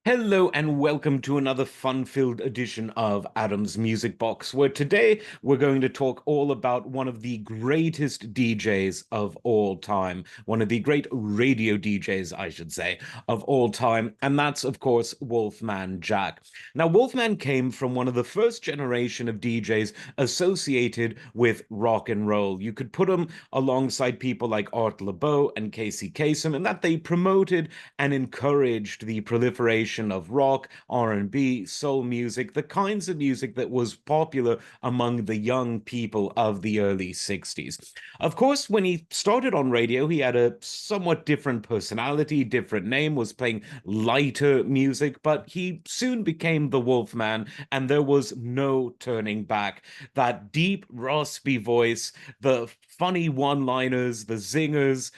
Hello and welcome to another fun-filled edition of Adam's Music Box, where today we're going to talk all about one of the greatest DJs of all time, one of the great radio DJs, I should say, of all time, and that's, of course, Wolfman Jack. Now, Wolfman came from one of the first generation of DJs associated with rock and roll. You could put him alongside people like Art LeBeau and Casey Kasem, and that they promoted and encouraged the proliferation of rock, R&B, soul music, the kinds of music that was popular among the young people of the early 60s. Of course, when he started on radio, he had a somewhat different personality, different name, was playing lighter music, but he soon became the Wolfman, and there was no turning back. That deep, raspy voice, the funny one-liners, the zingers,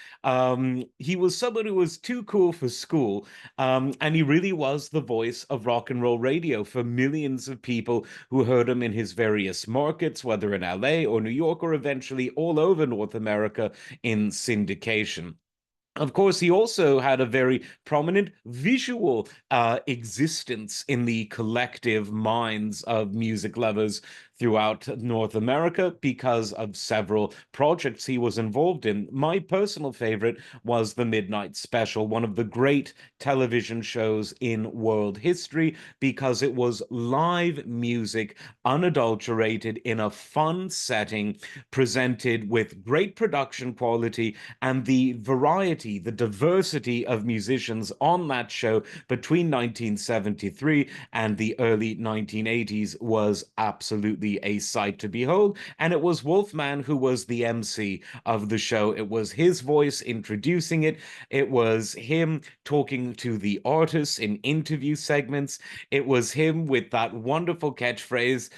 he was someone who was too cool for school, and he really was the voice of rock and roll radio for millions of people who heard him in his various markets, whether in LA or New York, or eventually all over North America in syndication. Of course, he also had a very prominent visual existence in the collective minds of music lovers throughout North America because of several projects he was involved in. My personal favorite was The Midnight Special, one of the great television shows in world history, because it was live music, unadulterated, in a fun setting, presented with great production quality, and the variety, the diversity of musicians on that show between 1973 and the early 1980s was absolutely a sight to behold. And it was Wolfman who was the MC of the show. It was his voice introducing it. It was him talking to the artists in interview segments. It was him with that wonderful catchphrase,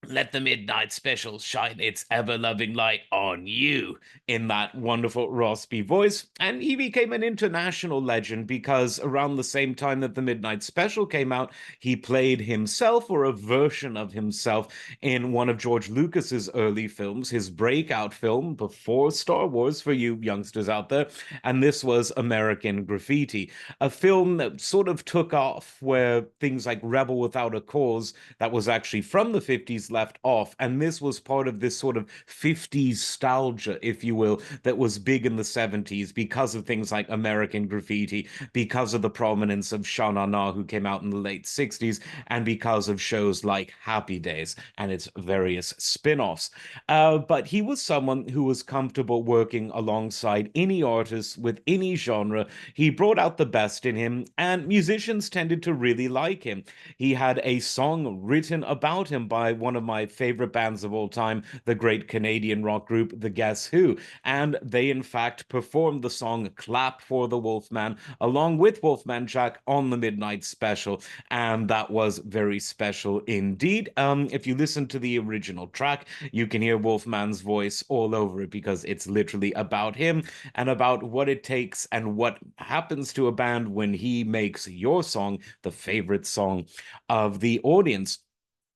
"Let the midnight special shine its ever loving light on you," in that wonderful raspy voice. And he became an international legend because around the same time that the midnight special came out, he played himself, or a version of himself, in one of George Lucas's early films, his breakout film before Star Wars for you youngsters out there. And this was American Graffiti, a film that sort of took off, where things like Rebel Without a Cause, that was actually from the 50s, left off. And this was part of this sort of 50s nostalgia, if you will, that was big in the 70s because of things like American Graffiti, because of the prominence of Sha Na Na, who came out in the late 60s, and because of shows like Happy Days and its various spin offs. But he was someone who was comfortable working alongside any artist with any genre. He brought out the best in him, and musicians tended to really like him. He had a song written about him by one of my favorite bands of all time, the great Canadian rock group, The Guess Who. And they, in fact, performed the song Clap for the Wolfman along with Wolfman Jack on the Midnight Special. And that was very special indeed. If you listen to the original track, you can hear Wolfman's voice all over it, because it's literally about him and about what it takes and what happens to a band when he makes your song the favorite song of the audience.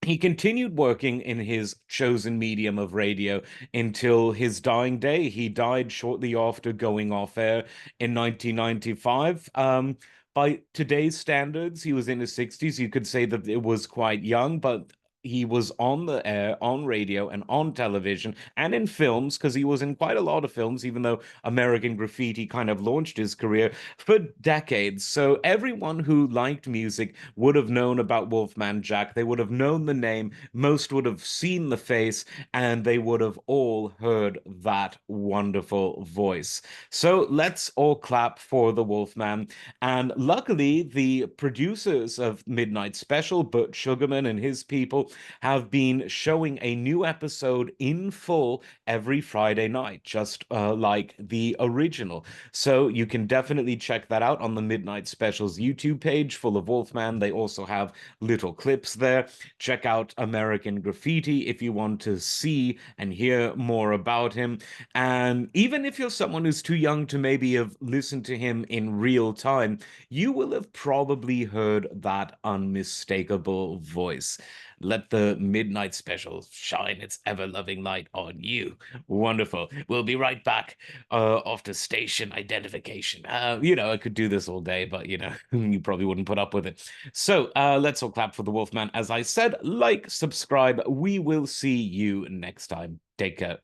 He continued working in his chosen medium of radio until his dying day. He died shortly after going off air in 1995. By today's standards, he was in his 60s. You could say that it was quite young, but he was on the air, on radio, and on television, and in films, because he was in quite a lot of films, even though American Graffiti kind of launched his career, for decades. So everyone who liked music would have known about Wolfman Jack. They would have known the name. Most would have seen the face, and they would have all heard that wonderful voice. So let's all clap for the Wolfman. And luckily, the producers of Midnight Special, Burt Sugarman and his people, have been showing a new episode in full every Friday night, just like the original. So you can definitely check that out on the Midnight Specials YouTube page, full of Wolfman. They also have little clips there. Check out American Graffiti if you want to see and hear more about him. And even if you're someone who's too young to maybe have listened to him in real time, you will have probably heard that unmistakable voice. Let the midnight special shine its ever-loving light on you. Wonderful. We'll be right back after station identification. I could do this all day, but, you probably wouldn't put up with it. So let's all clap for the Wolfman. As I said, like, subscribe. We will see you next time. Take care.